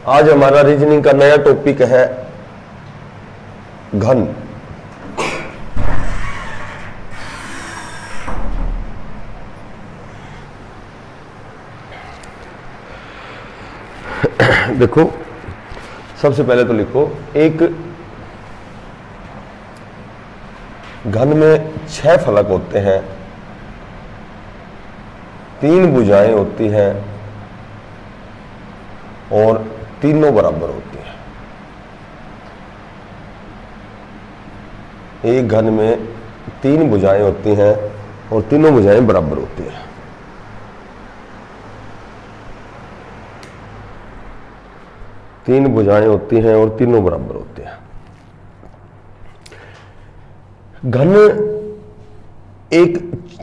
आज हमारा रीजनिंग का नया टॉपिक है घन। देखो, सबसे पहले तो लिखो, एक घन में 6 फलक होते हैं, 3 भुजाएं होती हैं और तीनों बराबर होती हैं। एक घन में 3 भुजाएं होती हैं और तीनों भुजाएं बराबर होती हैं। तीन भुजाएं होती हैं और तीनों बराबर होती हैं। घन एक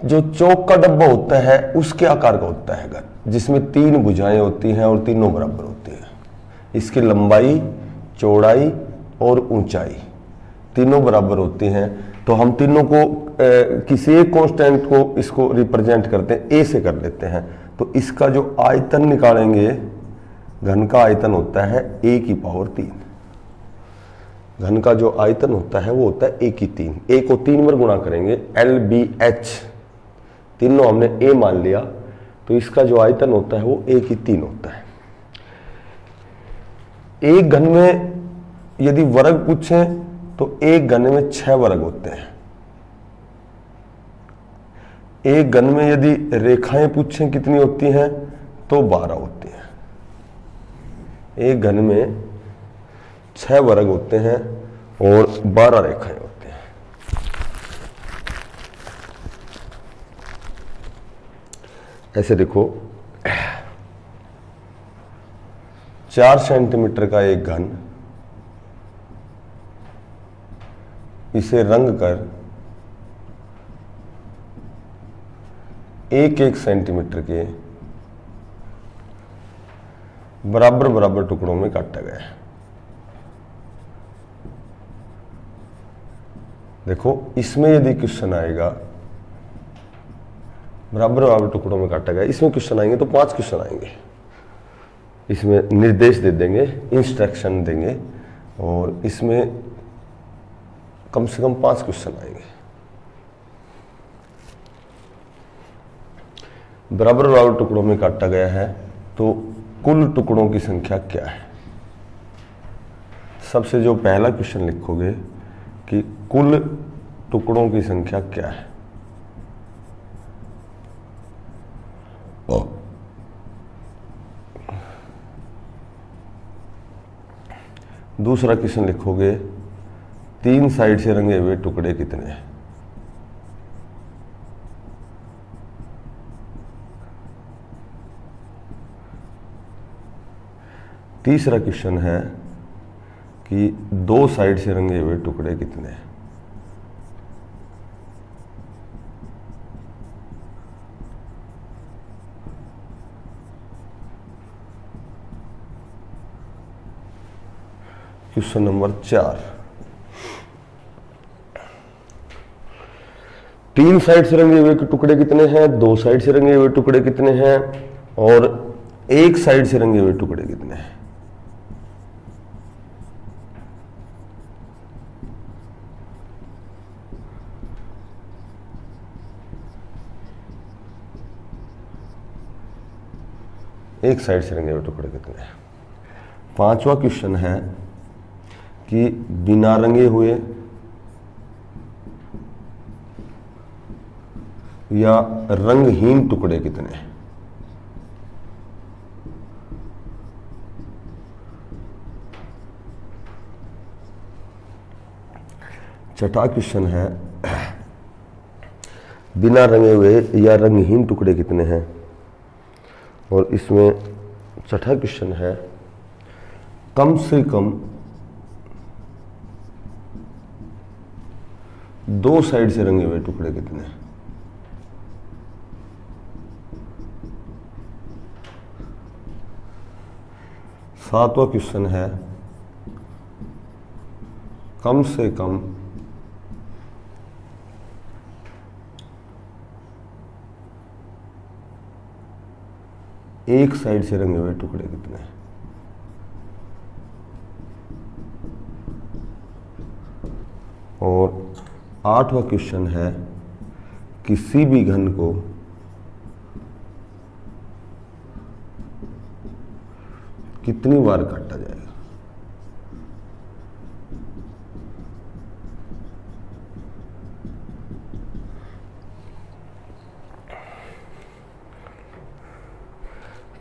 जो चौक का डब्बा होता है उसके आकार का होता है घन, जिसमें 3 भुजाएं होती हैं और तीनों बराबर होती हैं। इसकी लंबाई, चौड़ाई और ऊंचाई तीनों बराबर होती हैं। तो हम तीनों को किसी एक कांस्टेंट को इसको रिप्रेजेंट करते हैं, ए से कर लेते हैं। तो इसका जो आयतन निकालेंगे, घन का आयतन होता है a की पावर 3। घन का जो आयतन होता है वो होता है a की 3। a को 3 बार गुणा करेंगे, LBH, तीनों हमने a मान लिया, तो इसका जो आयतन होता है वो a की 3 होता है। एक घन में यदि वर्ग पूछें तो एक घन में 6 वर्ग होते हैं। एक घन में यदि रेखाएं पूछें कितनी होती हैं तो 12 होती हैं। एक घन में 6 वर्ग होते हैं और 12 रेखाएं होती हैं। ऐसे देखो, 4 सेंटीमीटर का एक घन, इसे रंग कर 1-1 सेंटीमीटर के बराबर बराबर टुकड़ों में काटा गया है। देखो, इसमें यदि क्वेश्चन आएगा बराबर बराबर टुकड़ों में काटा गया, इसमें क्वेश्चन आएंगे तो 5 क्वेश्चन आएंगे। इसमें निर्देश दे देंगे, इंस्ट्रक्शन देंगे, और इसमें कम से कम 5 क्वेश्चन आएंगे। बराबर बराबर टुकड़ों में काटा गया है, तो कुल टुकड़ों की संख्या क्या है? सबसे जो पहला क्वेश्चन लिखोगे कि कुल टुकड़ों की संख्या क्या है। दूसरा क्वेश्चन लिखोगे 3 साइड से रंगे हुए टुकड़े कितने हैं। तीसरा क्वेश्चन है कि 2 साइड से रंगे हुए टुकड़े कितने हैं। क्वेश्चन नंबर 4, 3 साइड से रंगे हुए टुकड़े कितने हैं, 2 साइड से रंगे हुए टुकड़े कितने हैं और 1 साइड से रंगे हुए टुकड़े कितने हैं। एक साइड से रंगे हुए टुकड़े कितने हैं। 5वां क्वेश्चन है कि बिना रंगे हुए या रंगहीन टुकड़े कितने हैं। छठा क्वेश्चन है बिना रंगे हुए या रंगहीन टुकड़े कितने हैं, और इसमें छठा क्वेश्चन है कम से कम 2 साइड से रंगे हुए टुकड़े कितने हैं। सातवां क्वेश्चन है कम से कम 1 साइड से रंगे हुए टुकड़े कितने हैं। और 8वां क्वेश्चन है किसी भी घन को कितनी बार काटा जाएगा।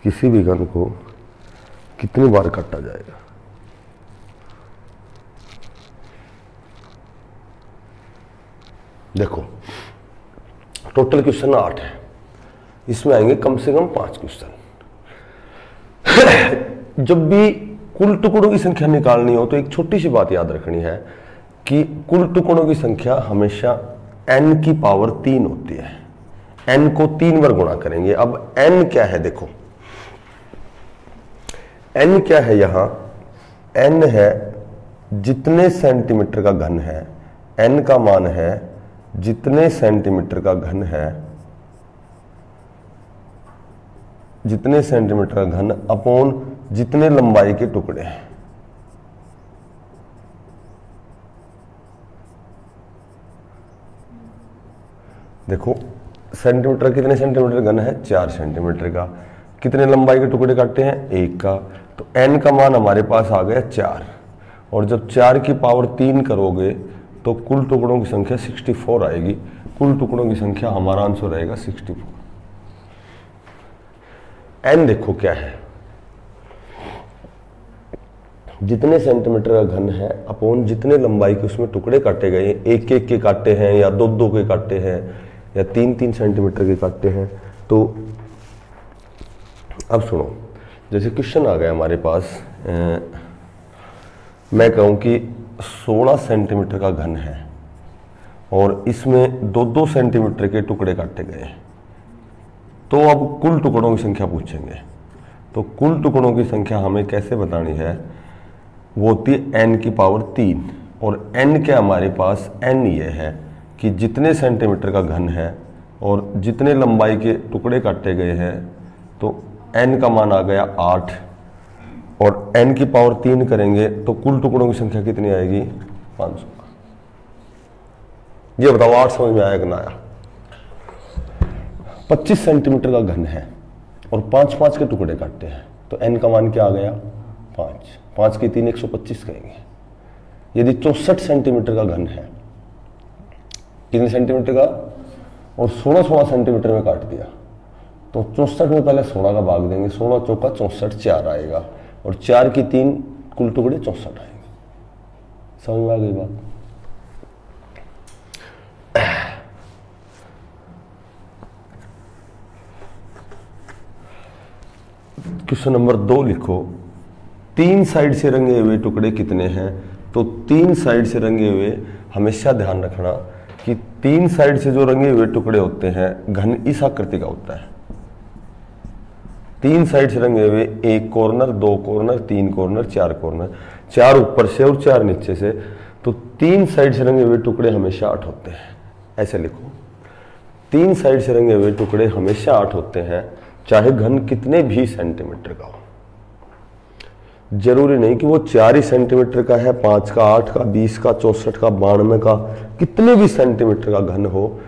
किसी भी घन को कितनी बार काटा जाएगा। देखो टोटल क्वेश्चन 8 है, इसमें आएंगे कम से कम 5 क्वेश्चन। जब भी कुल टुकड़ों की संख्या निकालनी हो तो एक छोटी सी बात याद रखनी है कि कुल टुकड़ों की संख्या हमेशा n की पावर 3 होती है। n को 3 बार गुणा करेंगे। अब n क्या है, देखो n क्या है, यहां n है जितने सेंटीमीटर का घन है। n का मान है जितने सेंटीमीटर का घन है, जितने सेंटीमीटर का घन अपॉन जितने लंबाई के टुकड़े हैं। देखो सेंटीमीटर, कितने सेंटीमीटर घन है, 4 सेंटीमीटर का। कितने लंबाई के टुकड़े काटे हैं, 1 का। तो n का मान हमारे पास आ गया 4, और जब 4 की पावर 3 करोगे तो कुल टुकड़ों की संख्या 64 आएगी। कुल टुकड़ों की संख्या हमारा आंसर रहेगा 64। n देखो क्या है, जितने सेंटीमीटर का घन है अपॉन जितने लंबाई के उसमें टुकड़े काटे गए, 1-1 के काटे हैं या 2-2 के काटे हैं या 3-3 सेंटीमीटर के काटे हैं। तो अब सुनो, जैसे क्वेश्चन आ गया हमारे पास, मैं कहूं कि 16 सेंटीमीटर का घन है और इसमें 2-2 सेंटीमीटर के टुकड़े काटे गए, तो अब कुल टुकड़ों की संख्या पूछेंगे। तो कुल टुकड़ों की संख्या हमें कैसे बतानी है, वो होती है n की पावर 3, और n क्या हमारे पास, n ये है कि जितने सेंटीमीटर का घन है और जितने लंबाई के टुकड़े काटे गए हैं। तो n का मान आ गया 8, और n की पावर 3 करेंगे तो कुल टुकड़ों की संख्या कितनी आएगी, 500। ये बताओ 8 समझ में आया कि ना आया। 25 सेंटीमीटर का घन है और 5-5 के टुकड़े काटते हैं, तो n का मान क्या आ गया, 5। 5 की 3 125 कहेंगे। यदि 64 सेंटीमीटर का घन है, कितने सेंटीमीटर का, और 16 सेंटीमीटर में काट दिया, तो 64 में पहले 16 का भाग देंगे, 16 चौका 64, 4 आएगा, और 4 की 3 कुल टुकड़े 64 आएंगे। समझ में आ गई बात। क्वेश्चन नंबर 2 लिखो, 3 साइड से रंगे हुए टुकड़े कितने हैं। तो 3 साइड से रंगे हुए, हमेशा ध्यान रखना कि 3 साइड से जो रंगे हुए टुकड़े होते हैं, घन इस आकृति का होता है। 3 साइड से रंगे हुए, 1 कॉर्नर, 2 कॉर्नर, 3 कॉर्नर, 4 कॉर्नर, 4 ऊपर से और 4 नीचे से। तो 3 साइड से रंगे हुए टुकड़े हमेशा 8 होते हैं। ऐसे लिखो, 3 साइड से रंगे हुए टुकड़े हमेशा 8 होते हैं, चाहे घन कितने भी सेंटीमीटर का हो। जरूरी नहीं कि वो 4 ही सेंटीमीटर का है, 5 का, 8 का, 20 का, 64 का, 92 का, कितने भी सेंटीमीटर का घन हो,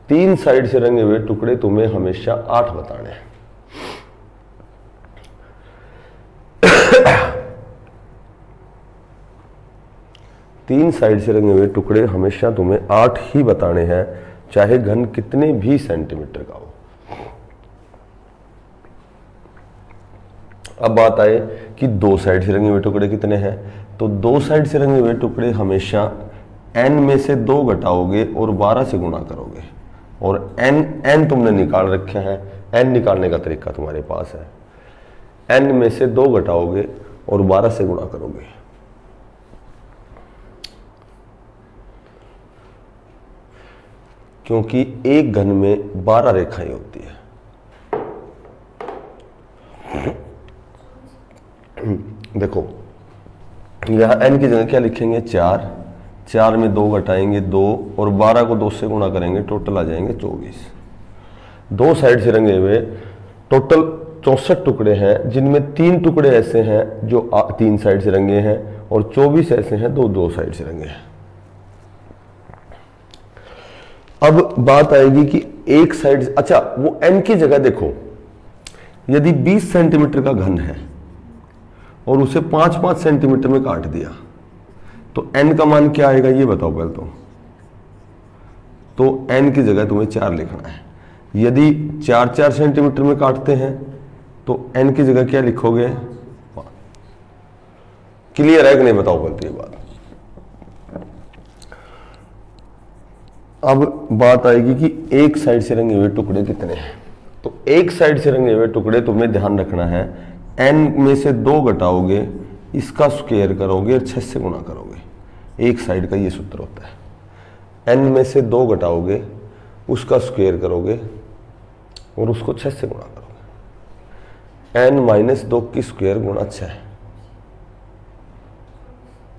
3 साइड से रंगे हुए टुकड़े तुम्हें हमेशा 8 बताने हैं। तीन साइड से रंगे हुए टुकड़े हमेशा तुम्हें 8 ही बताने हैं, चाहे घन कितने भी सेंटीमीटर का हो। अब बात आए कि 2 साइड से रंगे हुए टुकड़े कितने हैं। तो 2 साइड से रंगे हुए टुकड़े हमेशा n में से 2 घटाओगे और 12 से गुणा करोगे, और n तुमने निकाल रखे हैं। n निकालने का तरीका तुम्हारे पास है, n में से 2 घटाओगे और 12 से गुणा करोगे। क्योंकि एक घन में 12 रेखाएं होती है। देखो यहां n की जगह क्या लिखेंगे, 4। 4 में 2 घटाएंगे 2, और 12 को 2 से गुणा करेंगे, टोटल आ जाएंगे 24। 2 साइड से रंगे हुए टोटल 64 टुकड़े हैं, जिनमें 3 टुकड़े ऐसे हैं जो 3 साइड से रंगे हैं, और 24 ऐसे हैं 2 साइड से रंगे हैं। अब बात आएगी कि एक साइड, अच्छा वो n की जगह देखो, यदि 20 सेंटीमीटर का घन है और उसे 5-5 सेंटीमीटर में काट दिया तो n का मान क्या आएगा ये बताओ पहले तो n की जगह तुम्हें 4 लिखना है। यदि 4-4 सेंटीमीटर में काटते हैं तो n की जगह क्या लिखोगे? क्लियर है कि नहीं बताओ पहले ये बात। अब बात आएगी कि एक साइड से रंगे हुए टुकड़े कितने हैं। तो एक साइड से रंगे हुए टुकड़े तुम्हें ध्यान रखना है, n में से 2 घटाओगे, इसका स्क्वायर करोगे और 6 से गुणा करोगे। एक साइड का ये सूत्र होता है, n में से 2 घटाओगे, उसका स्क्वायर करोगे और उसको 6 से गुणा करोगे। n - 2 की स्क्वायर गुणा 6,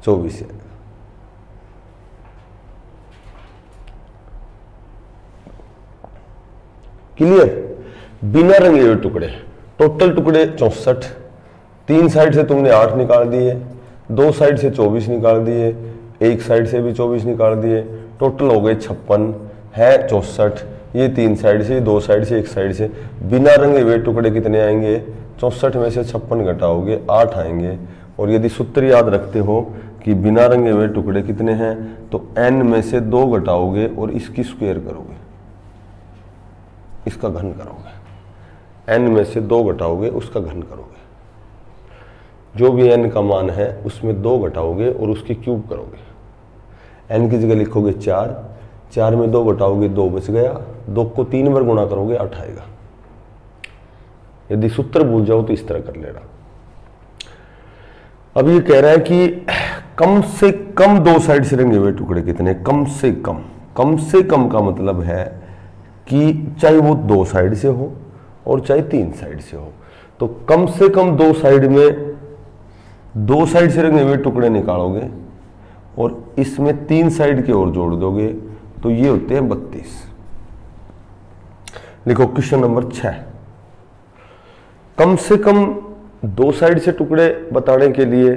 24 है। क्लियर? बिना रंगे हुए टुकड़े, टोटल टुकड़े 64, 3 साइड से तुमने 8 निकाल दिए, 2 साइड से 24 निकाल दिए, एक साइड से भी 24 निकाल दिए, टोटल हो गए 56 है 64। ये 3 साइड से, 2 साइड से, एक साइड से। बिना रंगे हुए टुकड़े कितने आएंगे? 64 में से 56 घटाओगे 8 आएंगे। और यदि सूत्र याद रखते हो कि बिना रंगे हुए टुकड़े कितने हैं तो n में से 2 घटाओगे और इसकी स्क्वायर करोगे, इसका घन करोगे। n में से 2 घटाओगे, उसका घन करोगे। जो भी n का मान है उसमें 2 घटाओगे और उसकी क्यूब करोगे। n की जगह लिखोगे 4, 4 में 2 घटाओगे 2 बच गया, 2 को 3 बार गुणा करोगे 8 आएगा। यदि सूत्र भूल जाओ तो इस तरह कर लेना। अब ये कह रहा है कि कम से कम 2 साइड से रंगे हुए टुकड़े कितने? कम से कम। कम से कम का मतलब है कि चाहे वो 2 साइड से हो और चाहे 3 साइड से हो। तो कम से कम 2 साइड में, 2 साइड से रंगे हुए टुकड़े निकालोगे और इसमें 3 साइड के और जोड़ दोगे तो ये होते हैं 32। लिखो क्वेश्चन नंबर 6। कम से कम 2 साइड से टुकड़े बताने के लिए,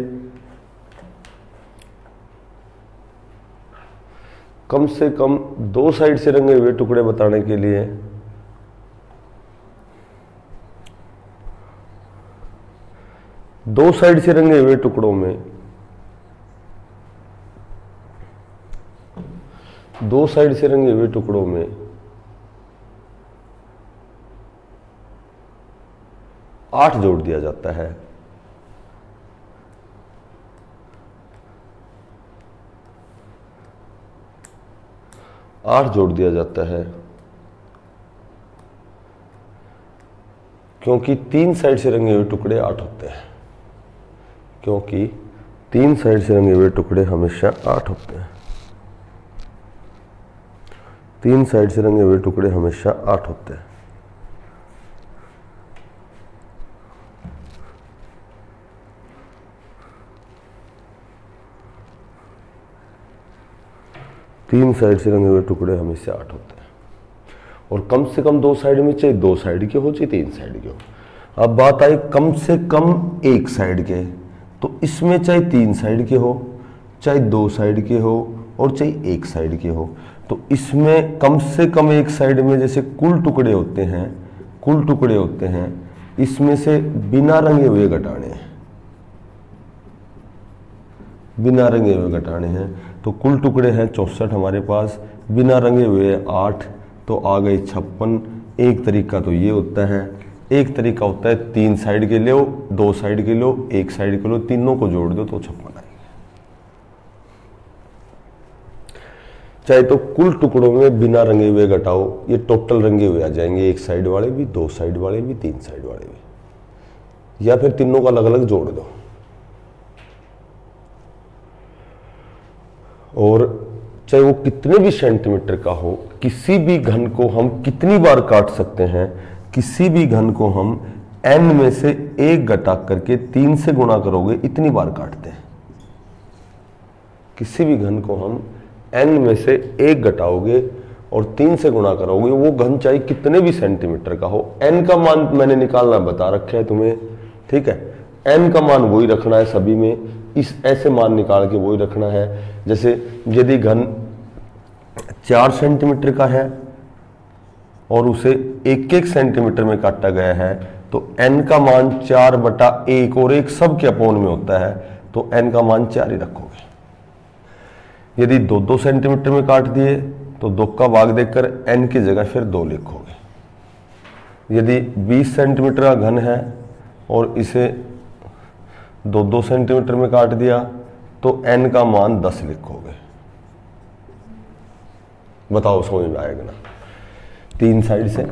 कम से कम 2 साइड से रंगे हुए टुकड़े बताने के लिए दो साइड से रंगे हुए टुकड़ों में, 2 साइड से रंगे हुए टुकड़ों में 8 जोड़ दिया जाता है। आठ जोड़ दिया जाता है क्योंकि 3 साइड से रंगे हुए टुकड़े 8 होते हैं। क्योंकि 3 साइड से रंगे हुए टुकड़े हमेशा 8 होते हैं। 3 साइड से रंगे हुए टुकड़े हमेशा 8 होते हैं। तीन साइड से रंगे हुए टुकड़े हमेशा 8 होते हैं। और कम से कम 2 साइड में, चाहे 2 साइड के हो चाहे 3 साइड के हो। अब बात आई कम से कम 1 साइड के, तो इसमें चाहे 3 साइड के हो, चाहे 2 साइड के हो और चाहे 1 साइड के हो। तो इसमें कम से कम 1 साइड में जैसे कुल टुकड़े होते हैं, कुल टुकड़े होते हैं, इसमें से बिना रंगे हुए घटाने हैं, बिना रंगे हुए घटाने हैं। तो कुल टुकड़े हैं 64 हमारे पास, बिना रंगे हुए 8, तो आ गए 56। एक तरीका तो ये होता है, एक तरीका होता है 3 साइड के लो, 2 साइड के लो, 1 साइड के लो, तीनों को जोड़ दो तो 56 आएंगे। चाहे तो कुल टुकड़ों में बिना रंगे हुए घटाओ, ये टोटल रंगे हुए आ जाएंगे, 1 साइड वाले भी, 2 साइड वाले भी, 3 साइड वाले भी, या फिर तीनों को अलग अलग जोड़ दो। और चाहे वो कितने भी सेंटीमीटर का हो, किसी भी घन को हम कितनी बार काट सकते हैं, किसी भी घन को हम n में से 1 घटा करके 3 से गुणा करोगे इतनी बार काटते हैं। किसी भी घन को हम n में से 1 घटाओगे और 3 से गुणा करोगे, वो घन चाहे कितने भी सेंटीमीटर का हो। n का मान मैंने निकालना बता रखा है तुम्हें, ठीक है। n का मान वही रखना है सभी में, इस ऐसे मान निकाल के वही रखना है। जैसे यदि घन 4 सेंटीमीटर का है और उसे 1-1 सेंटीमीटर में काटा गया है, तो n का मान 4/1 और 1 सब के अपोन में होता है, तो n का मान 4 ही रखोगे। यदि 2-2 सेंटीमीटर में काट दिए तो 2 का भाग देकर n की जगह फिर 2 लिखोगे। यदि 20 सेंटीमीटर का घन है और इसे 2-2 सेंटीमीटर में काट दिया तो n का मान 10 लिखोगे। बताओ समझ में आएगा ना? 3 साइड से,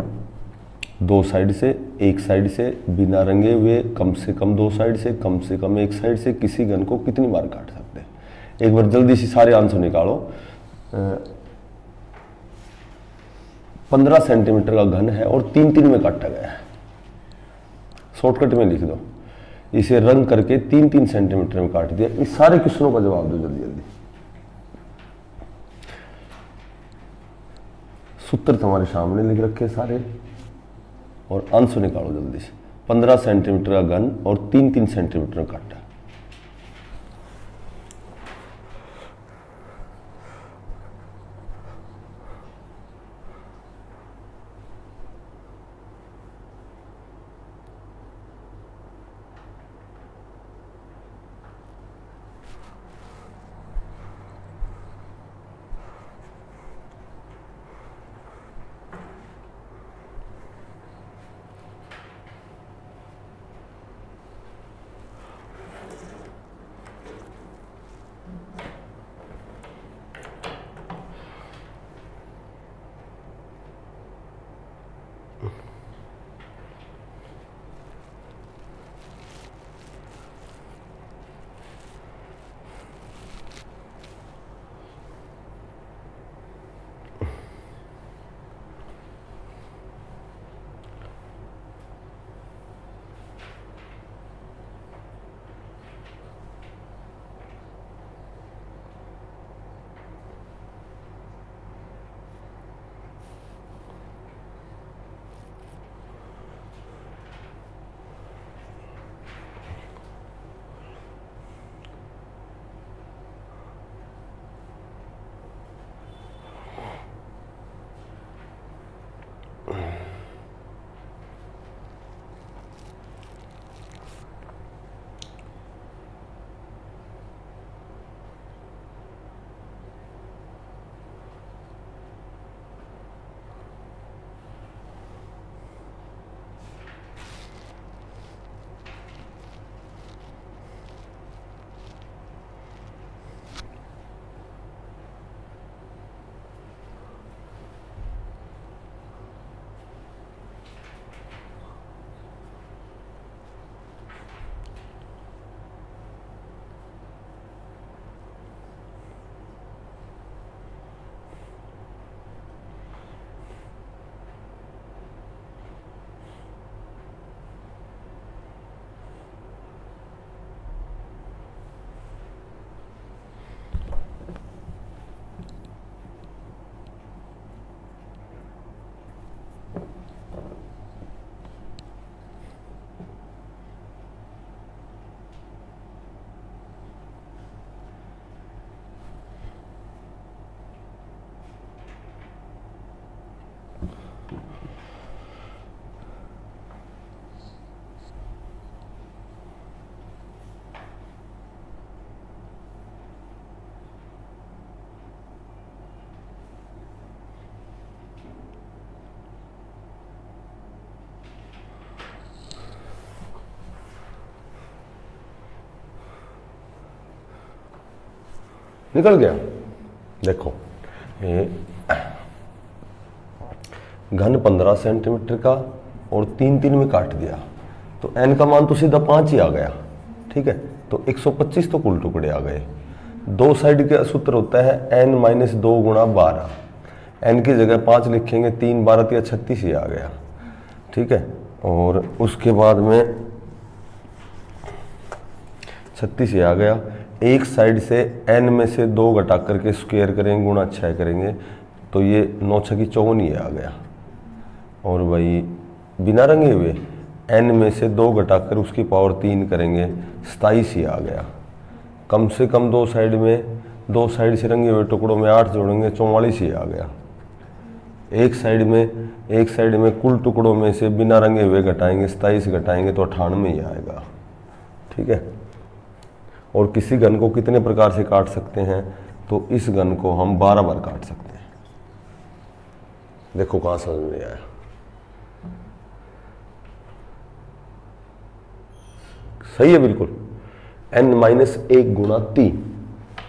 2 साइड से, 1 साइड से, बिना रंगे हुए कम से कम 2 साइड से, कम से कम 1 साइड से किसी घन को कितनी बार काट सकते हैं? एक बार जल्दी से सारे आंसर निकालो। 15 सेंटीमीटर का घन है और 3-3 में काटा गया है। शॉर्टकट में लिख दो, इसे रंग करके 3-3 सेंटीमीटर में काट दिया। इस सारे क्वेश्चनों का जवाब दो जल्दी जल्दी। सूत्र तुम्हारे सामने लिख रखे सारे और आंसर निकालो जल्दी से। 15 सेंटीमीटर का घन और 3-3 सेंटीमीटर में काटा। निकल गया। देखो ये घन 15 सेंटीमीटर का और 3-3 में काट दिया तो n का मान तो सीधा 5 ही आ गया। ठीक है, तो 125 तो कुल टुकड़े आ गए। 2 साइड का सूत्र होता है n - 2 × 12। n की जगह 5 लिखेंगे, 3 12 या 36 ही आ गया। ठीक है, और उसके बाद में 36 ही आ गया। एक साइड से n में से 2 घटा करके स्क्वायर करेंगे, गुणा 6 करेंगे तो ये 9 × 6 = 54 ही आ गया। और भाई बिना रंगे हुए n में से 2 घटाकर उसकी पावर 3 करेंगे, 27 ही आ गया। कम से कम 2 साइड में दो साइड से रंगे हुए टुकड़ों में 8 जोड़ेंगे 44 ही आ गया। एक साइड में कुल टुकड़ों में से बिना रंगे हुए घटाएंगे 27 घटाएंगे तो 98 ही आएगा। ठीक है। और किसी घन को कितने प्रकार से काट सकते हैं, तो इस घन को हम 12 बार काट सकते हैं। देखो कहां समझ में आया। सही है बिल्कुल। n-1 गुणा 3,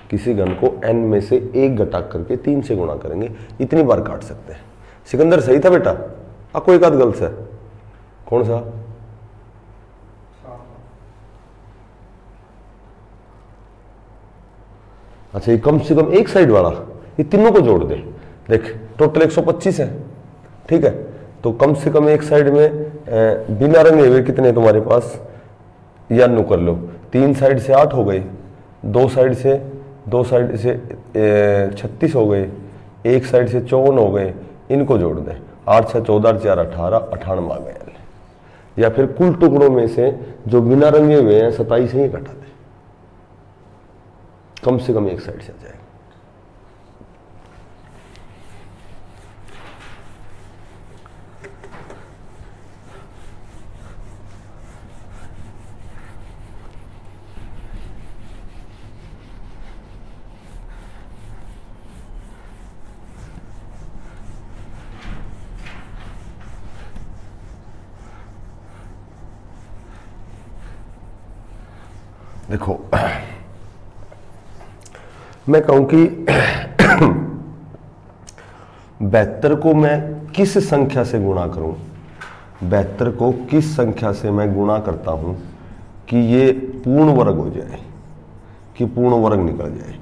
किसी घन को n में से 1 घटा करके 3 से गुणा करेंगे, इतनी बार काट सकते हैं। सिकंदर सही था बेटा? कोई एक आध गलत है? कौन सा? अच्छा, ये कम से कम एक साइड वाला, ये तीनों को जोड़ दे। देख टोटल 125 है। ठीक है, तो कम से कम एक साइड में बिना रंगे हुए कितने तुम्हारे पास, या नु कर लो, 3 साइड से 8 हो गए, 2 साइड से 36 हो गए, एक साइड से 54 हो गए, इनको जोड़ दे। 8 6 14 4 18 98 आ गए। या फिर कुल टुकड़ों में से जो बिना रंगे हुए हैं 27 ही घटा दे, कम से कम एक साइड से आ जाएगा। देखो मैं कहूं कि 72 को मैं किस संख्या से गुणा करूं, 72 को किस संख्या से मैं गुणा करता हूं कि ये पूर्ण वर्ग हो जाए, कि पूर्ण वर्ग निकल जाए।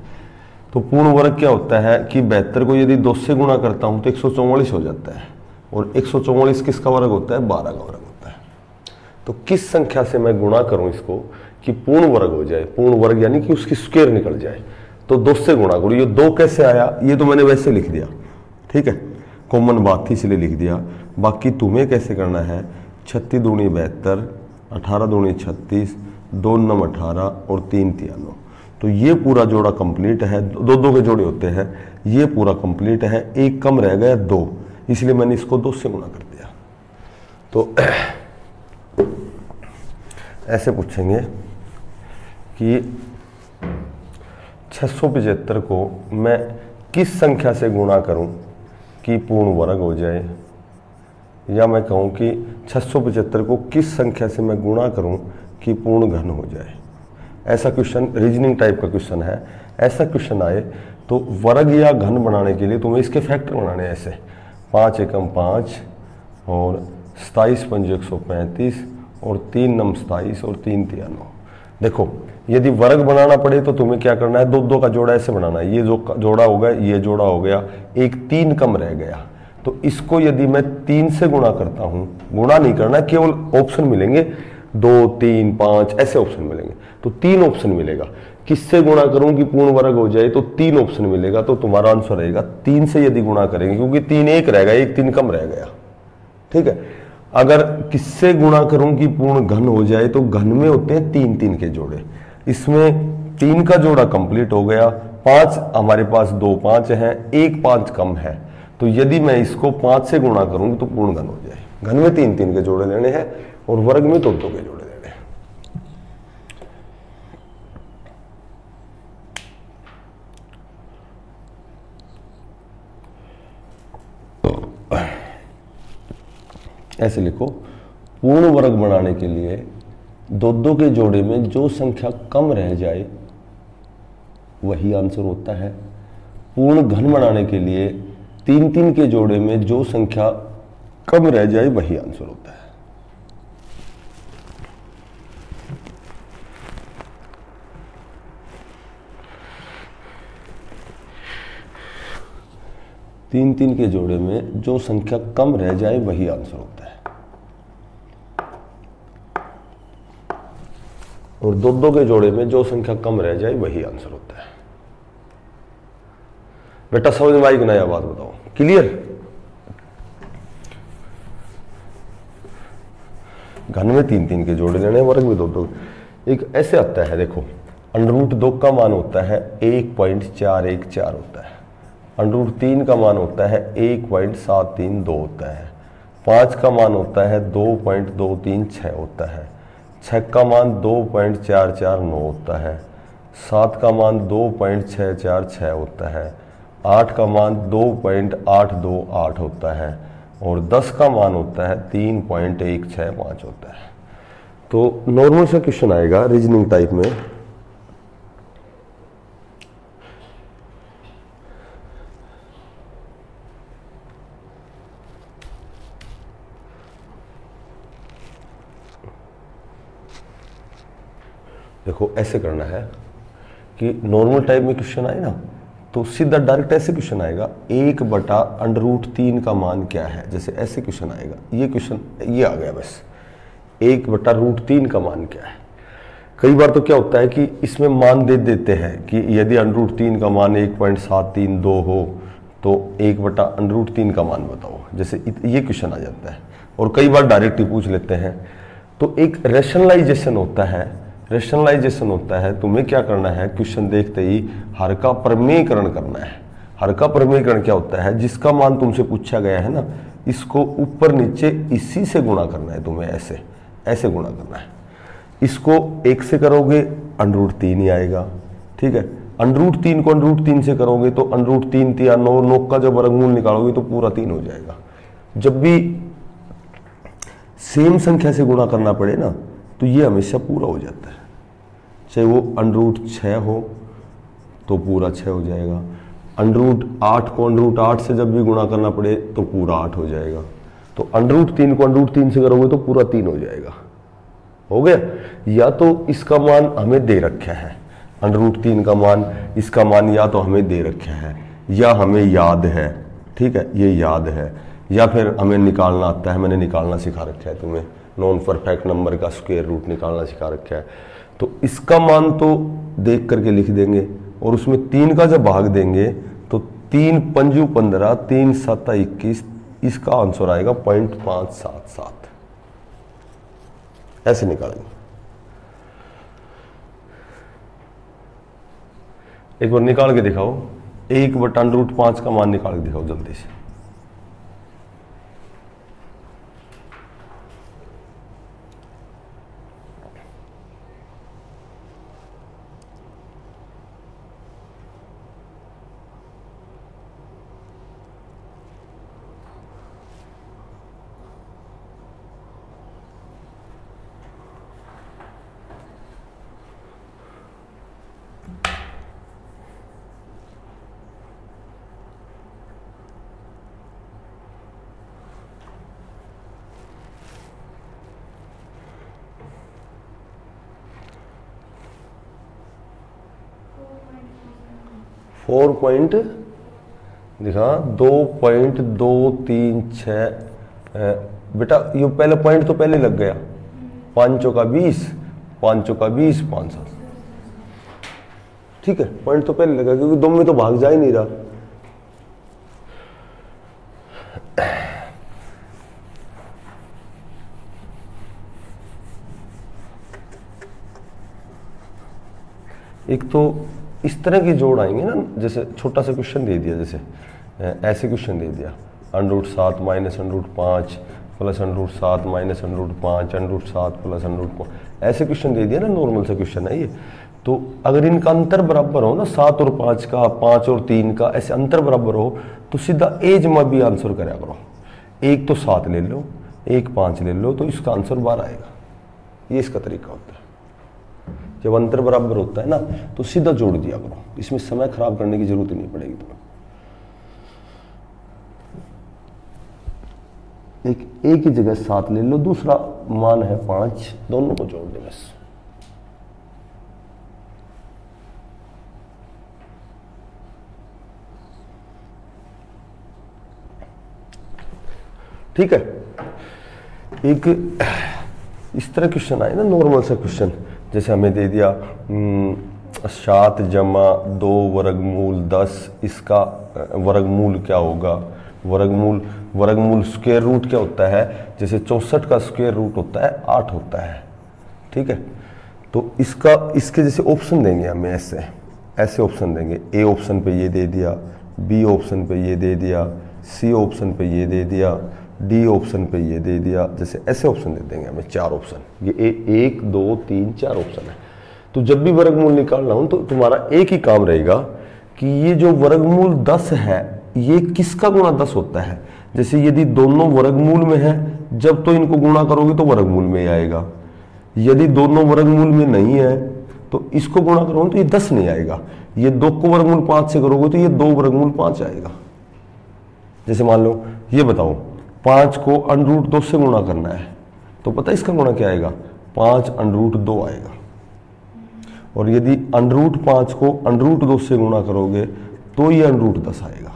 तो पूर्ण वर्ग क्या होता है कि 72 को यदि 2 से गुणा करता हूं तो 144 हो जाता है, और 144 किसका वर्ग होता है? 12 का वर्ग होता है। तो किस संख्या से मैं गुणा करूं इसको कि पूर्ण वर्ग हो जाए, पूर्ण वर्ग यानी कि उसकी स्क्वायर निकल जाए, तो 2 से गुणा करो। ये 2 कैसे आया, ये तो मैंने वैसे लिख दिया, ठीक है, कॉमन बात थी इसलिए लिख दिया। बाकी तुम्हें कैसे करना है, 36 दूनी 72, 18 दूनी 36, 2 9 18 और 3 93। तो ये पूरा जोड़ा कंप्लीट है, 2 के जोड़े होते हैं, ये पूरा कंप्लीट है। एक कम रह गया 2, इसलिए मैंने इसको 2 से गुणा कर दिया। तो ऐसे पूछेंगे कि 675 को मैं किस संख्या से गुणा करूं कि पूर्ण वर्ग हो जाए, या मैं कहूं कि 675 को किस संख्या से मैं गुणा करूं कि पूर्ण घन हो जाए। ऐसा क्वेश्चन रीजनिंग टाइप का क्वेश्चन है। ऐसा क्वेश्चन आए तो वर्ग या घन बनाने के लिए तुम्हें इसके फैक्टर बनाने हैं ऐसे, 5 एकम 5 और 27 पंज 135 और 3 नम 27 और 3 93। देखो यदि वर्ग बनाना पड़े तो तुम्हें क्या करना है, 2 का जोड़ा ऐसे बनाना है। ये जो जोड़ा हो गया, ये जोड़ा हो गया, एक 3 कम रह गया, तो इसको यदि मैं 3 से गुणा करता हूं, गुणा नहीं करना, केवल ऑप्शन मिलेंगे 2 3 5 ऐसे ऑप्शन मिलेंगे। तो 3 ऑप्शन मिलेगा, किससे गुणा करूं कि पूर्ण वर्ग हो जाए, तो 3 ऑप्शन मिलेगा। तो तुम्हारा आंसर रहेगा 3 से यदि गुणा करेंगे, क्योंकि 3 एक रहेगा, एक 3 कम रह गया, ठीक है। अगर किससे गुणा करूं कि पूर्ण घन हो जाए, तो घन में होते हैं 3 3 के जोड़े, इसमें 3 का जोड़ा कंप्लीट हो गया। 5 हमारे पास 2 5 हैं, एक 5 कम है, तो यदि मैं इसको 5 से गुणा करूंगी तो पूर्ण घन हो जाए। घन में 3 3 के जोड़े लेने हैं और वर्ग में 2 2 के जोड़े लेने हैं। ऐसे लिखो, पूर्ण वर्ग बनाने के लिए 2 2 के जोड़े में जो संख्या कम रह जाए वही आंसर होता है। पूर्ण घन बनाने के लिए 3 3 के जोड़े में जो संख्या कम रह जाए वही आंसर होता है। तीन 3 के जोड़े में जो संख्या कम रह जाए वही आंसर होता है, और 2 2 के जोड़े में जो संख्या कम रह जाए वही आंसर होता है। बेटा समझ में आई कि नया बात बताओ, क्लियर? घन में 3 3 के जोड़े लेने, वर्ग में 2 2। एक ऐसे आता है, देखो √2 का मान होता है 1.414 होता है, √3 का मान होता है 1.732 होता है, 5 का मान होता है 2.236 होता है, 6 का मान 2.449 होता है, 7 का मान 2.646 होता है, 8 का मान 2.828 होता है और 10 का मान होता है 3.165 होता है। तो नॉर्मल सा क्वेश्चन आएगा रीजनिंग टाइप में। देखो ऐसे करना है कि नॉर्मल टाइप में क्वेश्चन आए ना तो सीधा डायरेक्ट ऐसे क्वेश्चन आएगा 1/√3 का मान क्या है, जैसे ऐसे क्वेश्चन आएगा। ये क्वेश्चन ये आ गया बस 1/√3 का मान क्या है। कई बार तो क्या होता है कि इसमें मान दे देते हैं कि यदि √3 का मान 1.732 हो तो 1/√3 का मान बताओ, जैसे ये क्वेश्चन आ जाता है। और कई बार डायरेक्ट ही पूछ लेते हैं। तो एक रैशनलाइजेशन होता है, तुम्हें क्या करना है, क्वेश्चन देखते ही हर का प्रमेयकरण करना है। हर का प्रमेयकरण क्या होता है, जिसका मान तुमसे पूछा गया है ना, इसको ऊपर नीचे इसी से गुणा करना है, तुम्हें ऐसे गुणा करना है। इसको 1 से करोगे √3 ही आएगा, ठीक है। √3 को √3 से करोगे तो √3 या 9 का जब वर्गमूल निकालोगे तो पूरा 3 हो जाएगा। जब भी सेम संख्या से गुणा करना पड़े ना तो ये हमेशा पूरा हो जाता है, चाहे वो √6 हो तो पूरा 6 हो जाएगा, √8 को √8 से जब भी गुणा करना पड़े तो पूरा 8 हो जाएगा। तो √3 को √3 से करोगे तो पूरा 3 हो जाएगा। हो गया। या तो इसका मान हमें दे रखा है, √3 का मान, इसका मान या तो हमें दे रखा है या हमें याद है, ठीक है, ये याद है, या फिर हमें निकालना आता है, मैंने निकालना सिखा रखा है तुम्हें, नॉन परफेक्ट नंबर का स्क्वायर रूट निकालना सिखा रखा है। तो इसका मान तो देख करके लिख देंगे और उसमें 3 का जब भाग देंगे तो 3 पंजू 15, 3 सत्ता 21, इसका आंसर आएगा 0.577। ऐसे निकालेंगे। एक बार निकाल के दिखाओ, 1/√5 का मान निकाल के दिखाओ जल्दी से। फोर पॉइंट दिखा 2.236। बेटा ये पहले पॉइंट तो पहले लग गया, 5 चौका 20, 5 चौका 20, 5 7, ठीक है, पॉइंट तो पहले लगा क्योंकि 2 में तो भाग जा ही नहीं रहा। एक तो इस तरह की जोड़ आएंगे ना, जैसे छोटा सा क्वेश्चन दे दिया, जैसे ऐसे क्वेश्चन दे दिया, √7 माइनस √5 प्लस √7 माइनस √5, √7 प्लस √5, ऐसे क्वेश्चन दे दिया ना, नॉर्मल सा क्वेश्चन है ये। तो अगर इनका अंतर बराबर हो ना, 7 और 5 का, 5 और 3 का, ऐसे अंतर बराबर हो तो सीधा एज में भी आंसर करा करो। एक तो 7 ले लो, एक 5 ले लो, तो इसका आंसर 12 आएगा। ये इसका तरीका होता है। जब अंतर बराबर होता है ना तो सीधा जोड़ दिया करो, इसमें समय खराब करने की जरूरत ही नहीं पड़ेगी तुम्हें। एक ही जगह 7 ले लो, दूसरा मान है 5, दोनों को जोड़ दो बस। ठीक है। एक इस तरह क्वेश्चन आए ना, नॉर्मल सा क्वेश्चन, जैसे हमें दे दिया 7 जमा 2 वर्गमूल 10, इसका वर्गमूल क्या होगा। वर्गमूल स्क्वायर रूट क्या होता है, जैसे 64 का स्क्वायर रूट होता है 8 होता है, ठीक है। तो इसके जैसे ऑप्शन देंगे हमें, ऐसे ऑप्शन देंगे। ए ऑप्शन पे ये दे दिया, बी ऑप्शन पे ये दे दिया, सी ऑप्शन पे ये दे दिया, डी ऑप्शन पे ये दे दिया, जैसे ऐसे ऑप्शन दे देंगे हमें 4 ऑप्शन। ये 1 2 3 4 ऑप्शन है। तो जब भी वर्गमूल निकालना हो तो तुम्हारा एक ही काम रहेगा कि ये जो वर्गमूल 10 है ये किसका गुणा 10 होता है। जैसे यदि दोनों वर्गमूल में है, जब तो इनको गुणा करोगे तो वर्गमूल में आएगा। यदि दोनों वर्गमूल में नहीं है तो इसको गुणा करोगे तो ये 10 नहीं आएगा। ये 2 को वर्गमूल 5 से करोगे तो ये 2 वर्गमूल 5 आएगा। जैसे मान लो ये बताओ 5 को √2 से गुणा करना है, तो पता है इसका गुणा क्या आएगा, 5 √2 आएगा। और यदि √5 को √2 से गुणा करोगे तो ये √10 आएगा।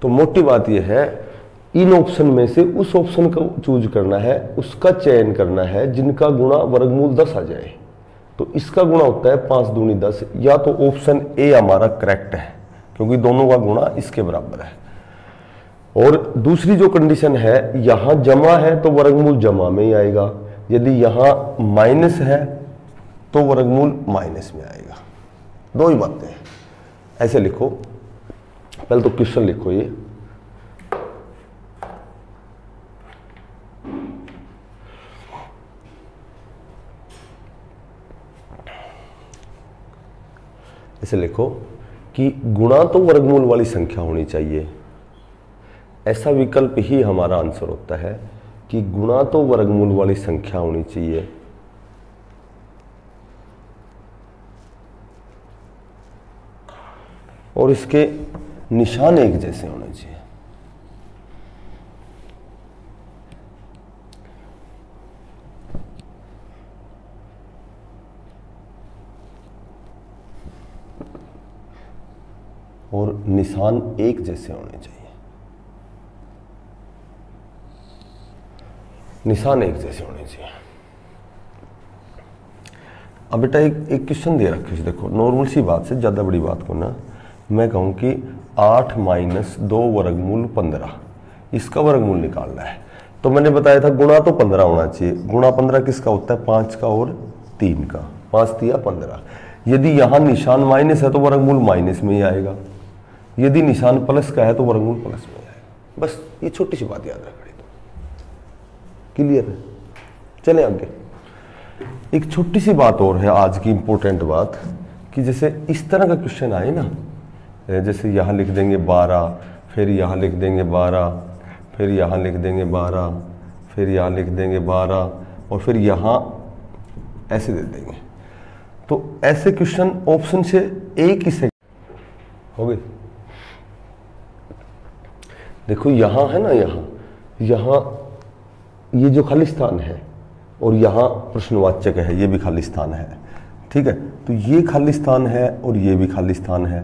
तो मोटी बात यह है, इन ऑप्शन में से उस ऑप्शन को चूज करना है, उसका चयन करना है जिनका गुणा वर्गमूल 10 आ जाए। तो इसका गुणा होता है 5 दूनी 10। या तो ऑप्शन ए हमारा करेक्ट है क्योंकि दोनों का गुणा इसके बराबर है। और दूसरी जो कंडीशन है, यहां जमा है तो वर्गमूल जमा में ही आएगा, यदि यहां माइनस है तो वर्गमूल माइनस में आएगा। दो ही बातें हैं। ऐसे लिखो, पहले तो क्वेश्चन लिखो ये, ऐसे लिखो कि गुणा तो वर्गमूल वाली संख्या होनी चाहिए। ऐसा विकल्प ही हमारा आंसर होता है कि गुणा तो वर्गमूल वाली संख्या होनी चाहिए। और इसके निशान एक जैसे होने चाहिए। और निशान एक जैसे होने चाहिए। निशान एक जैसे होने चाहिए। अब बेटा एक क्वेश्चन दे रखे है, देखो नॉर्मल सी बात से, ज्यादा बड़ी बात को ना मैं कहूं कि 8 - 2 वर्गमूल 15, इसका वर्गमूल निकालना है। तो मैंने बताया था गुणा तो 15 होना चाहिए। गुणा 15 किसका होता है, 5 का और 3 का, 5 तिया 15। यदि यहां निशान माइनस है तो वर्गमूल माइनस में ही आएगा, यदि निशान प्लस का है तो वर्गमूल प्लस में आएगा। बस ये छोटी सी बात याद रखनी, तो क्लियर है। चले आगे। एक छोटी सी बात और है आज की इंपॉर्टेंट बात, कि जैसे इस तरह का क्वेश्चन आए ना, जैसे यहां लिख देंगे 12, फिर यहां लिख देंगे 12, फिर यहां लिख देंगे 12, फिर यहां लिख देंगे 12, और फिर यहां ऐसे दे देंगे। तो ऐसे क्वेश्चन ऑप्शन से एक ही से हो गए। देखो यहां है ना, यहां ये जो खाली स्थान है और यहां प्रश्नवाचक है, ये भी खाली स्थान है, ठीक है। तो ये खाली स्थान है और ये भी खाली स्थान है।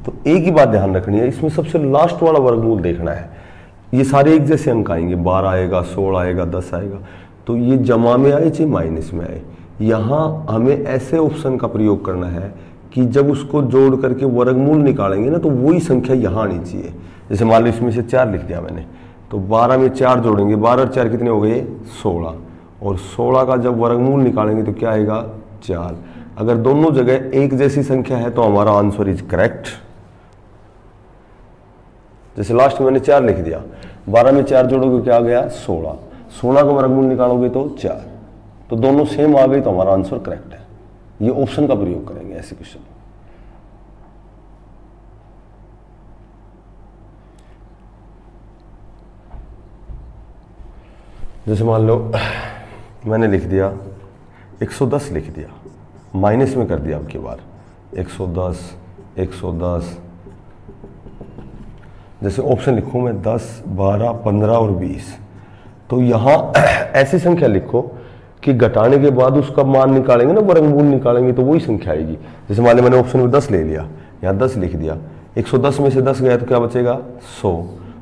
तो एक ही बात ध्यान रखनी है, इसमें सबसे लास्ट वाला वर्गमूल देखना है। ये सारे एक जैसे अंक आएंगे, 12 आएगा, 16 आएगा, 10 आएगा। तो ये जमा में आए चाहे माइनस में आए, यहां हमें ऐसे ऑप्शन का प्रयोग करना है कि जब उसको जोड़ करके वर्गमूल निकालेंगे ना, तो वही संख्या यहां आनी चाहिए। जैसे मान लो इसमें से 4 लिख दिया मैंने, तो 12 में 4 जोड़ेंगे, 12 और 4 कितने हो गए, 16। और 16 का जब वर्गमूल निकालेंगे तो क्या आएगा, 4। अगर दोनों जगह एक जैसी संख्या है तो हमारा आंसर इज करेक्ट। जैसे लास्ट में मैंने 4 लिख दिया, 12 में 4 जोड़ोगे क्या आ गया, 16। 16 का वर्गमूल निकालोगे तो 4, तो दोनों सेम आ गई, तो हमारा आंसर करेक्ट है। ये ऑप्शन का प्रयोग करेंगे ऐसे क्वेश्चन। जैसे मान लो मैंने लिख दिया 110 लिख दिया, माइनस में कर दिया अब की बार 110, 110। जैसे ऑप्शन लिखूं मैं 10, 12, 15 और 20। तो यहां ऐसी संख्या लिखो कि घटाने के बाद उसका मान निकालेंगे ना, वर्गमूल निकालेंगे तो वही संख्या आएगी। जैसे मान लो मैंने ऑप्शन में 10 ले लिया, यहाँ 10 लिख दिया, 110 में से 10 गया तो क्या बचेगा, 100।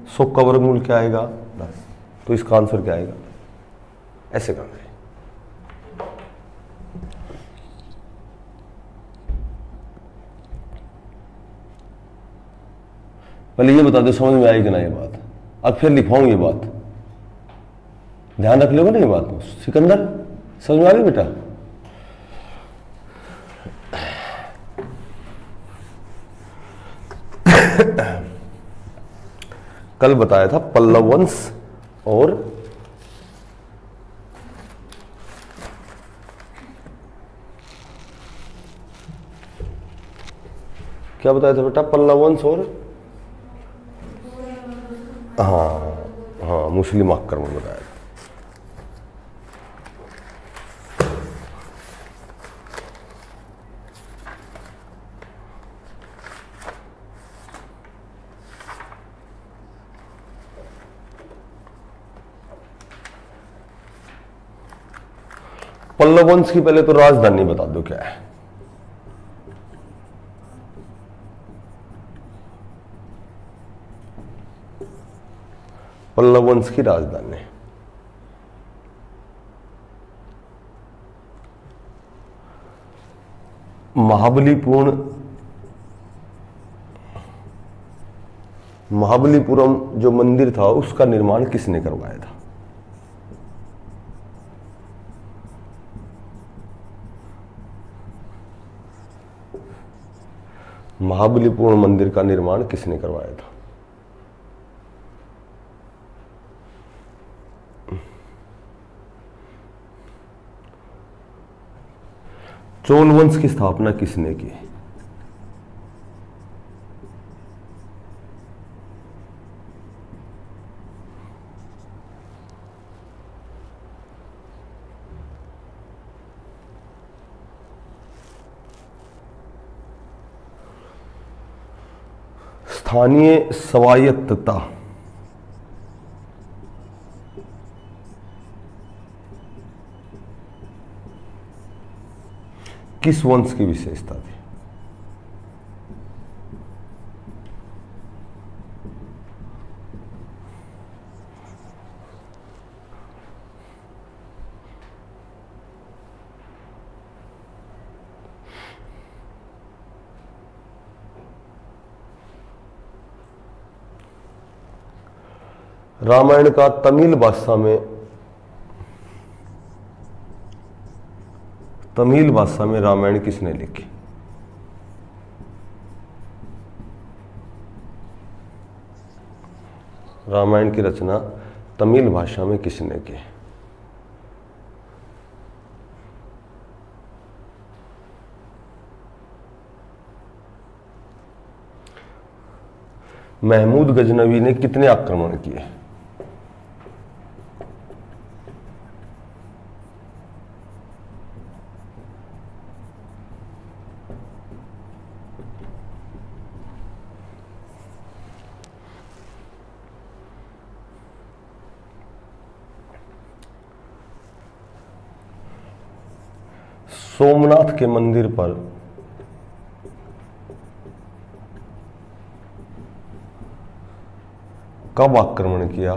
100 का वर्गमूल क्या आएगा, 10। तो इसका आंसर क्या आएगा, ऐसे करना है। पहले ये बता दो समझ में आई कि ना ये बात, अब फिर लिखवाऊं ये बात, ध्यान रख लोगे ना ये बात। सिकंदर समझ में आ गई बेटा, कल बताया था पल्लव वंश और क्या बताया था बेटा? पल्लव वंश और हाँ हाँ मुस्लिम आक्रमण बताया था। पल्लव वंश की पहले तो राजधानी बता दो क्या है? पल्लव वंश की राजधानी महाबलीपुरम जो मंदिर था उसका निर्माण किसने करवाया था? महाबलीपुरम मंदिर का निर्माण किसने करवाया था? चोल वंश की स्थापना किसने की? स्थानीय स्वायत्तता किस वंश की विशेषता थी? रामायण का तमिल भाषा में रामायण किसने लिखी? रामायण की रचना तमिल भाषा में किसने की? महमूद गजनवी ने कितने आक्रमण किए? सोमनाथ के मंदिर पर कब आक्रमण किया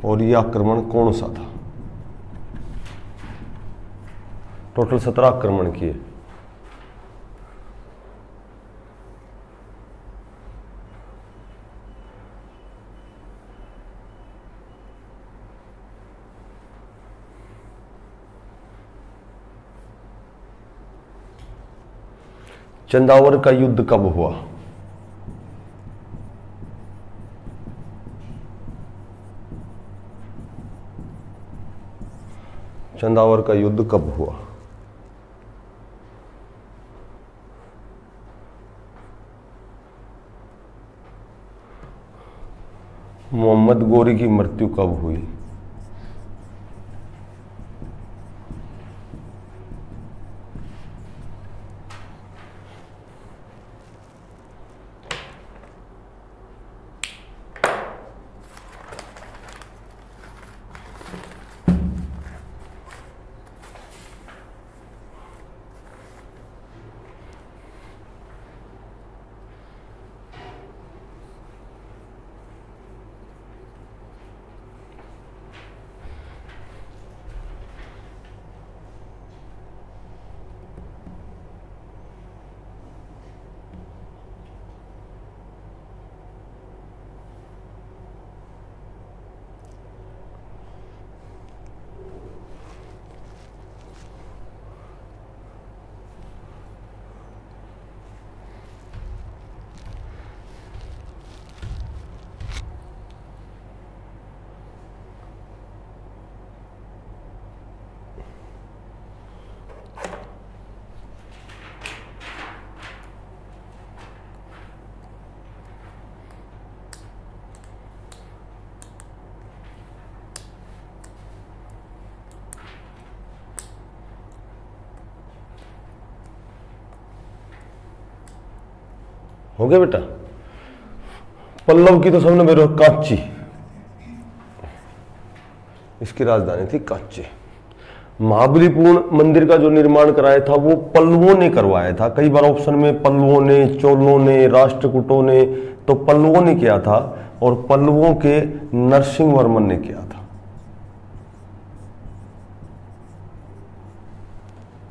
और यह आक्रमण कौन सा था? टोटल 17 आक्रमण किए। चंदावर का युद्ध कब हुआ? चंदावर का युद्ध कब हुआ? मोहम्मद गोरी की मृत्यु कब हुई? हो गया बेटा। पल्लव की तो सबने मेरे कांची, इसकी राजधानी थी कांची। महाबलीपुरम मंदिर का जो निर्माण कराया था वो पल्लवों ने करवाया था। कई बार ऑप्शन में पल्लवों ने, चोलों ने, राष्ट्रकूटों ने, तो पल्लवों ने किया था और पल्लवों के नरसिंह वर्मन ने किया था।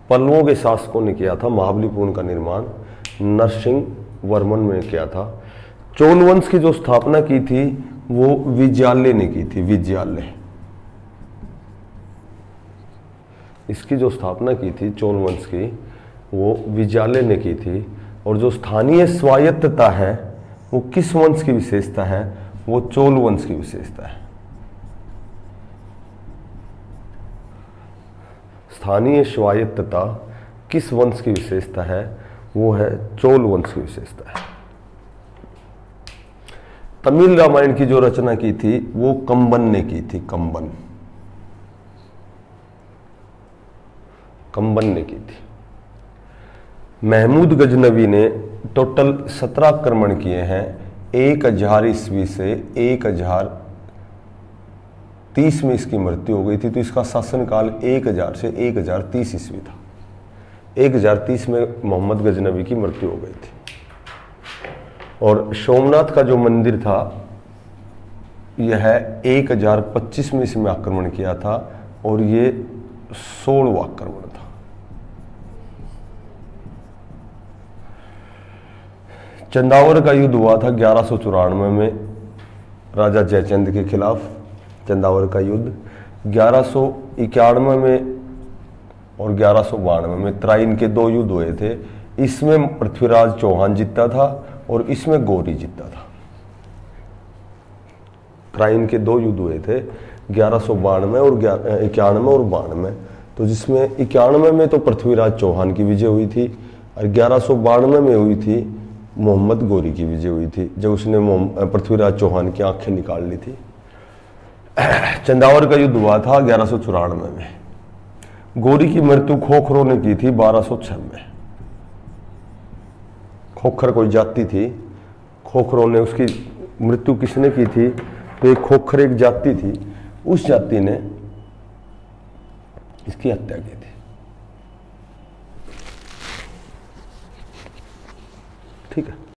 पल्लवों के शासकों ने किया था महाबलीपुरम का निर्माण, नरसिंह वर्मन ने किया था। चोल वंश की जो स्थापना की थी वो विजयालय ने की थी, विजयालय। इसकी जो स्थापना की थी चोल वंश की वो विजयालय ने की थी। और जो स्थानीय स्वायत्तता है वो किस वंश की विशेषता है? वो चोल वंश की विशेषता है। स्थानीय स्वायत्तता किस वंश की विशेषता है? वो है चोल वंश की विशेषता है। तमिल रामायण की जो रचना की थी वो कंबन ने की थी, कंबन ने की थी। महमूद गजनवी ने टोटल 17 आक्रमण किए हैं। 1000 ईस्वी से 1030 में इसकी मृत्यु हो गई थी, तो इसका शासनकाल 1000 से 1030 ईस्वी था। 1030 में मोहम्मद गजनवी की मृत्यु हो गई थी। और सोमनाथ का जो मंदिर था यह 1025 में इसमें आक्रमण किया था और ये 16वां आक्रमण था। चंदावर का युद्ध हुआ था 1194 में राजा जयचंद के खिलाफ। चंदावर का युद्ध 1191 में और 1192 में त्राइन के 2 युद्ध हुए थे। इसमें पृथ्वीराज चौहान जीता था और इसमें गौरी जीता था। त्राइन के 2 युद्ध हुए थे 1192 और 91 और 92। तो जिसमें 91 में तो पृथ्वीराज चौहान की विजय हुई थी और 1192 में हुई थी मोहम्मद गौरी की विजय हुई थी, जब उसने पृथ्वीराज चौहान की आंखें निकाल ली थी। चंदावर का युद्ध हुआ था 1194 में। गौरी की मृत्यु खोखरों ने की थी 1206 में। खोखर कोई जाति थी, खोखरों ने, उसकी मृत्यु किसने की थी? तो एक खोखर एक जाति थी, उस जाति ने इसकी हत्या की थी। ठीक है।